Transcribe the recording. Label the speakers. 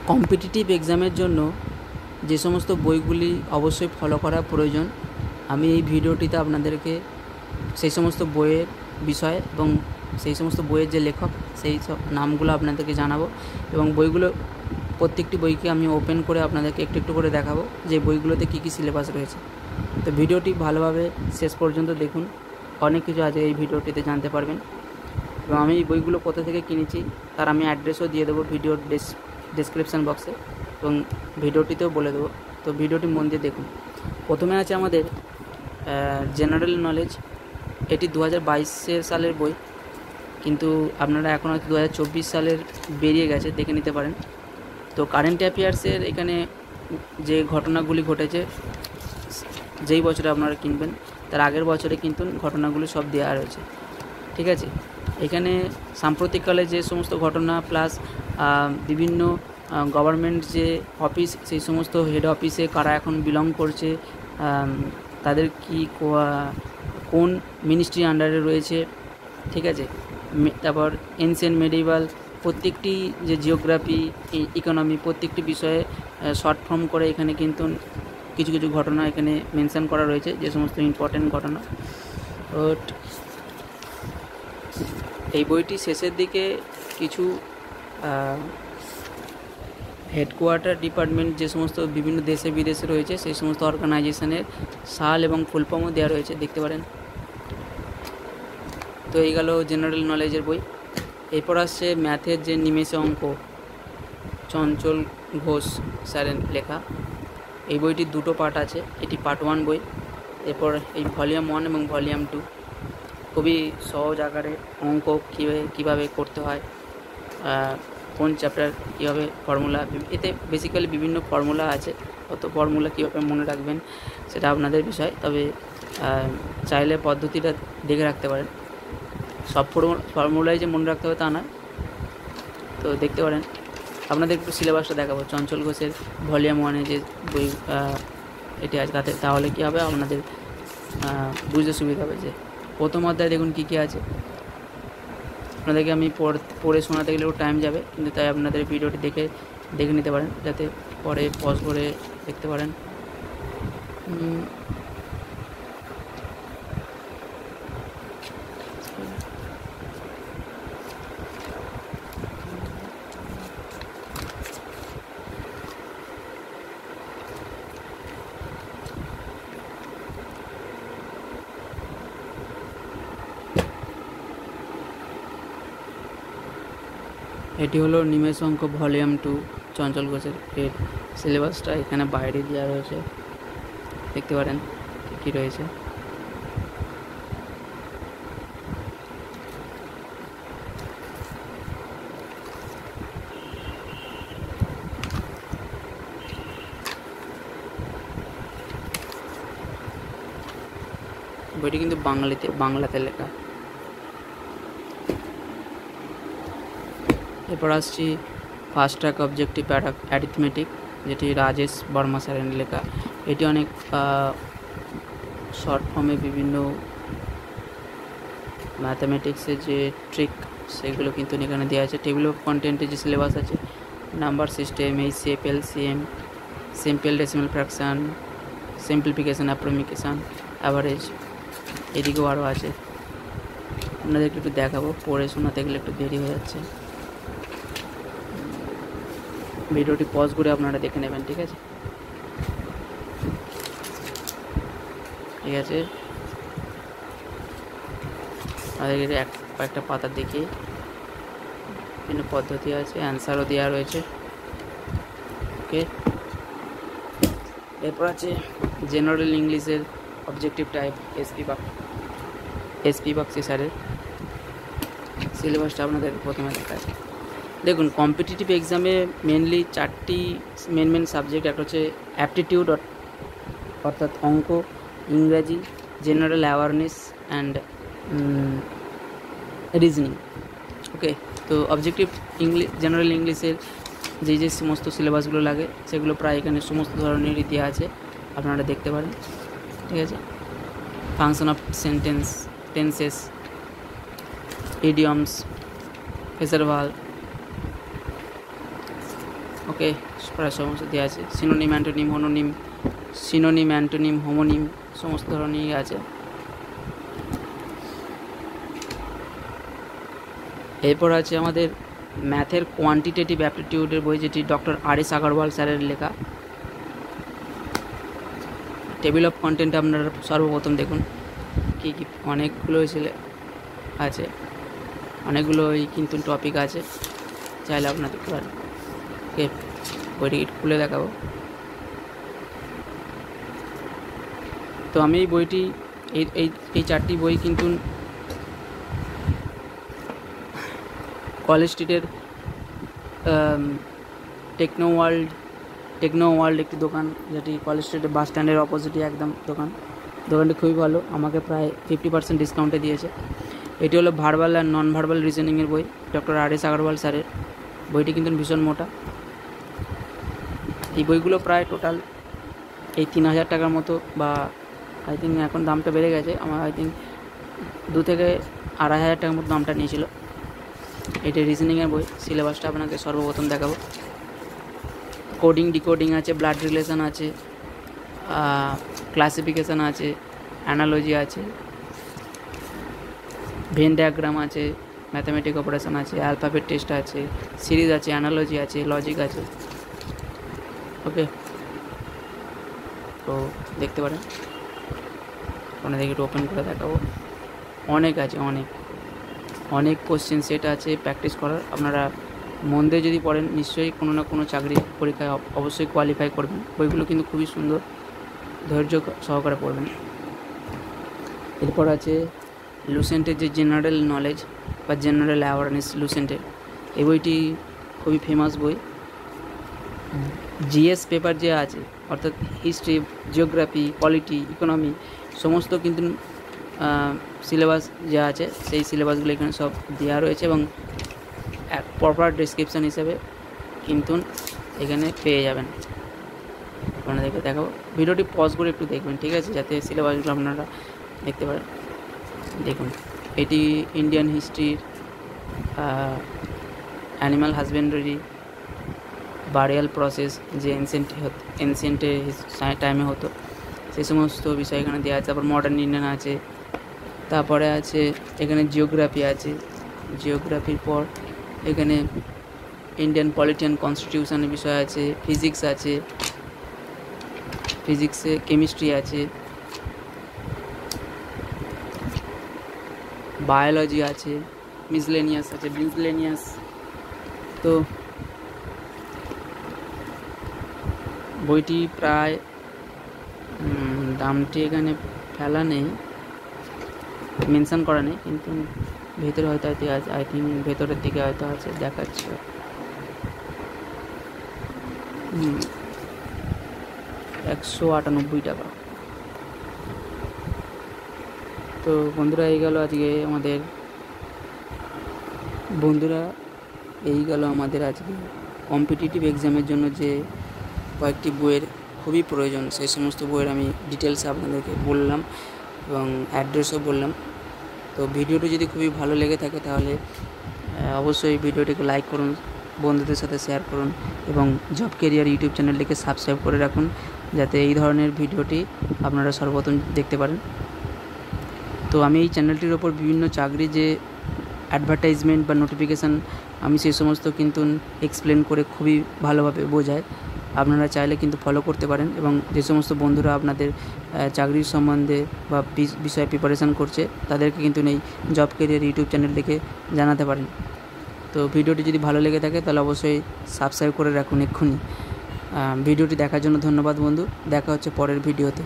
Speaker 1: Competitive এক্সামের জন্য যে সমস্ত বইগুলি অবশ্যই ফলো করা প্রয়োজন, আমি এই ভিডিওটিতে আপনাদেরকে সেই সমস্ত বইয়ের বিষয় এবং সেই সমস্ত বইয়ের যে লেখক সেই সব নামগুলো আপনাদেরকে জানাবো এবং বইগুলো প্রত্যেকটি বইকে আমি ওপেন করে আপনাদেরকে একটু একটু করে দেখাবো যে বইগুলোতে কী কী সিলেবাস রয়েছে। তো ভিডিওটি ভালোভাবে শেষ পর্যন্ত দেখুন, অনেক কিছু আজ এই ভিডিওটিতে জানতে পারবেন। এবং আমি এই বইগুলো কোথা থেকে কিনেছি তার আমি অ্যাড্রেসও দিয়ে দেবো ভিডিওর ডেসক্রিপশান বক্সে এবং ভিডিওটিতেও বলে দেবো। তো ভিডিওটি মন দিয়ে দেখুন। প্রথমে আছে আমাদের জেনারেল নলেজ। এটি 2022 সালের বই, কিন্তু আপনারা এখন হয়তো 2024 সালের বেরিয়ে গেছে, দেখে নিতে পারেন। তো কারেন্ট অ্যাফেয়ার্সের এখানে যে ঘটনাগুলি ঘটেছে যেই বছরে আপনারা কিনবেন তার আগের বছরে কিন্তু ঘটনাগুলি সব দেওয়া রয়েছে, ঠিক আছে। এখানে সাম্প্রতিককালে যে সমস্ত ঘটনা প্লাস বিভিন্ন গভর্নমেন্ট যে অফিস সেই সমস্ত হেড অফিসে কারা এখন বিলং করছে, তাদের কি কোন মিনিস্ট্রি আন্ডারে রয়েছে, ঠিক আছে। তারপর এনসিয়েন্ট মেডিভাল প্রত্যেকটি যে জিওগ্রাফি ইকোনমি প্রত্যেকটি বিষয়ে শর্ট ফর্ম করে এখানে কিন্তু কিছু কিছু ঘটনা এখানে মেনশন করা রয়েছে, যে সমস্ত ইম্পর্টেন্ট ঘটনা। এই বইটি শেষের দিকে কিছু হেডকোয়ার্টার ডিপার্টমেন্ট যে সমস্ত বিভিন্ন দেশে বিদেশে রয়েছে সেই সমস্ত অর্গানাইজেশনের সাল এবং ফুলফর্মও দেওয়া রয়েছে, দেখতে পারেন। তো এই গেল জেনারেল নলেজের বই। এরপর আসছে ম্যাথের যে নিমেষে অঙ্ক, চঞ্চল ঘোষ স্যারের লেখা। এই বইটির দুটো পার্ট আছে, এটি পার্ট 1 বই। এরপর এই ভলিউম 1 এবং ভলিউম 2 খুবই সহজ আকারে অঙ্ক কীভাবে করতে হয়, কোন চ্যাপ্টার কীভাবে ফর্মুলা, এতে বেসিক্যালি বিভিন্ন ফর্মুলা আছে, কত ফর্মুলা কীভাবে মনে রাখবেন সেটা আপনাদের বিষয়। তবে চাইলে পদ্ধতিটা দেখে রাখতে পারেন, সব ফর্মুলাই যে মনে রাখতে হবে তা নয়। তো দেখতে পারেন। আপনাদের একটু সিলেবাসটা দেখাবো। চঞ্চল ঘোষের ভলিউম 1 যে বই এটি আছে তাতে, তাহলে কী হবে আপনাদের বুঝতে সুবিধা হবে। যে প্রথম অধ্যায় দেখুন কী কী আছে। আপনাদেরকে আমি পড়ে শোনাতে গেলেও টাইম যাবে, কিন্তু তাই আপনাদের ভিডিওটি দেখে নিতে পারেন, যাতে পরে পজ করে দেখতে পারেন। এটি হলো নিমেষ অঙ্ক ভলিউম 2 চঞ্চল ঘোষের। এর সিলেবাসটা এখানে বাইরে দেওয়া রয়েছে, দেখতে পারেন কী রয়েছে। বইটি কিন্তু বাংলাতে লেখা। এরপর আসছি ফার্স্ট ট্র্যাক অবজেক্টিভ অ্যারিথমেটিক, যেটি রাজেশ বর্মা স্যারের লেখা। এটি অনেক শর্ট ফর্মে বিভিন্ন ম্যাথামেটিক্সের যে ট্রিক সেগুলো কিন্তু এখানে দেওয়া আছে। টেবিল অফ কন্টেন্টের যে সিলেবাস আছে, number system, HCF, LCM, simple decimal fraction, simplification, approximation, average, এদিকেও আরও আছে। আপনাদেরকে একটু দেখাবো, পড়ে শোনাতে গেলে একটু দেরি হয়ে যাচ্ছে। ভিডিওটি পজ করে আপনারা দেখে নেবেন, ঠিক আছে। আমাদেরকে কয়েকটা পাতা দেখে বিভিন্ন পদ্ধতি আছে, অ্যান্সারও দেওয়া রয়েছে, ওকে। এরপর আছে জেনারেল ইংলিশের অবজেক্টিভ টাইপ এসপি বাগচি স্যারের সিলেবাসটা আপনাদের প্রথমে দেখায়। দেখুন, কম্পিটিটিভ এক্সামে মেনলি 4টি মেন সাবজেক্ট। একটা হচ্ছে অ্যাপটিটিউড অর্থাৎ অঙ্ক, ইংরাজি, জেনারেল অ্যাওয়ারনেস অ্যান্ড রিজনিং, ওকে। তো অবজেক্টিভ জেনারেল ইংলিশের যে সমস্ত সিলেবাসগুলো লাগে সেগুলো প্রায় এখানে সমস্ত ধরনেরই দেওয়া আছে, আপনারা দেখতে পারেন, ঠিক আছে। Function of tenses, idioms, phrasal verb, okay, প্রায় সমস্ত দেওয়া আছে। Synonym, antonym, homonym, synonym, antonym, homonym সমস্ত ধরনেরই আছে। এরপর আছে আমাদের ম্যাথের কোয়ান্টিটেটিভ অ্যাপটিটিউডের বই, যেটি ডক্টর আর.এস. আগরওয়াল স্যারের লেখা। টেবিল অফ কন্টেন্ট আপনারা সর্বপ্রথম দেখুন কী কী অনেকগুলো আছে, অনেকগুলোই কিন্তু টপিক আছে, চাইলে আপনারা দেখতে পারেন। ওকে, বইটি খুলে দেখাবো। তো আমি এই বইটি এই চারটি বই কিন্তু কলেজ স্ট্রিটের টেকনো ওয়ার্ল্ড একটি দোকান, যেটি কলেজ স্ট্রিটের বাস স্ট্যান্ডের অপোজিটে একদম দোকানটি খুবই ভালো, আমাকে প্রায় 50% ডিসকাউন্টে দিয়েছে। এটি হলো ভার্বাল আর নন ভার্বাল রিজনিংয়ের বই, ডক্টর আর.এস. আগরওয়াল স্যারের। বইটি কিন্তু ভীষণ মোটা। এই বইগুলো প্রায় টোটাল এই 3000 টাকার মতো, বা আই থিঙ্ক এখন দামটা বেড়ে গেছে, আমার আই থিঙ্ক 2 থেকে 2500 টাকার মতো দামটা নিয়েছিল। এটি রিজনিংয়ের বই। সিলেবাসটা আপনাকে সর্বপ্রথম দেখাবো। কোডিং, ডিকোডিং আছে, ব্লাড রিলেশন আছে, ক্লাসিফিকেশান আছে, অ্যানালজি আছে, ভেন ডায়াগ্রাম আছে, ম্যাথামেটিক অপারেশন আছে, অ্যালফাবেট টেস্ট আছে, সিরিজ আছে, অ্যানালজি আছে, লজিক আছে। ওকে, তো দেখতে পারেন, আপনাদেরকে একটু ওপেন করে দেখাবো। অনেক আছে, অনেক কোশ্চেন সেট আছে প্র্যাকটিস করার। আপনারা মন দিয়ে যদি পড়েন, নিশ্চয়ই কোনো না কোনো চাকরি পরীক্ষায় অবশ্যই কোয়ালিফাই করবেন। বইগুলো কিন্তু খুবই সুন্দর, ধৈর্য সহকারে পড়বেন। এরপর আছে লুসেন্টের যে জেনারেল নলেজ বা জেনারেল অ্যাওয়ারনেস লুসেন্টের, এই বইটি খুবই ফেমাস বই। জিএস পেপার যে আছে, অর্থাৎ হিস্ট্রি, জিওগ্রাফি, পলিটি, ইকোনমি সমস্ত কিন্তু সিলেবাস যা আছে, সেই সিলেবাসগুলো এখানে সব দেওয়া রয়েছে, এবং প্রপার ডেসক্রিপশান হিসেবে কিন্তু এখানে পেয়ে যাবেন। আপনাদেরকে দেখাবো, ভিডিওটি পজ করে একটু দেখবেন, ঠিক আছে, যাতে সিলেবাসগুলো আপনারা দেখতে পারেন। দেখুন, এটি ইন্ডিয়ান হিস্ট্রির, অ্যানিম্যাল হাজবেন্ডারি, বারিয়াল প্রসেস, যে এনসিয়েন্টের টাইমে হতো, সেই সমস্ত বিষয় এখানে দেওয়া আছে। তারপর মডার্ন ইন্ডিয়ান আছে, তারপরে আছে এখানে জিওগ্রাফি আছে, জিওগ্রাফির পর এখানে ইন্ডিয়ান পলিটিয়ান কনস্টিটিউশনের বিষয় আছে, ফিজিক্স আছে, ফিজিক্সে কেমিস্ট্রি আছে, বায়োলজি আছে, মিসলেনিয়াস আছে, তো বইটি প্রায় দামটি এখানে ফেলা নেই, মেনশন করা নেই, কিন্তু ভেতরে হয়তো আছে, আই থিঙ্ক ভেতরের দিকে হয়তো আছে, দেখাচ্ছে 198 টাকা। তো বন্ধুরা, এই গেল আজকে কম্পিটিটিভ এক্সামের জন্য যে কয়েকটি বইয়ের খুবই প্রয়োজন, সেই সমস্ত বইয়ের আমি ডিটেলসে আপনাদেরকে বললাম এবং অ্যাড্রেসও বললাম। তো ভিডিওটি যদি খুবই ভালো লেগে থাকে, তাহলে অবশ্যই ভিডিওটিকে লাইক করুন, বন্ধুদের সাথে শেয়ার করুন, এবং জব কেরিয়ার ইউটিউব চ্যানেলটিকে সাবস্ক্রাইব করে রাখুন, যাতে এই ধরনের ভিডিওটি আপনারা সর্বপ্রথম দেখতে পারেন। তো আমি এই চ্যানেলটির ওপর বিভিন্ন চাকরি যে অ্যাডভার্টাইজমেন্ট বা নোটিফিকেশান, আমি সেই সমস্ত কিন্তু এক্সপ্লেন করে খুবই ভালোভাবে বোঝাই। আপনারা চাইলে কিন্তু ফলো করতে পারেন, এবং যে সমস্ত বন্ধুরা আপনাদের চাকরির সম্বন্ধে বা বিষয়ে প্রিপারেশান করছে, তাদেরকে কিন্তু এই জব কেরিয়ার ইউটিউব চ্যানেল থেকে জানাতে পারেন। তো ভিডিওটি যদি ভালো লেগে থাকে, তাহলে অবশ্যই সাবস্ক্রাইব করে রাখুন এক্ষুনি। ভিডিওটি দেখার জন্য ধন্যবাদ বন্ধু, দেখা হচ্ছে পরের ভিডিওতে।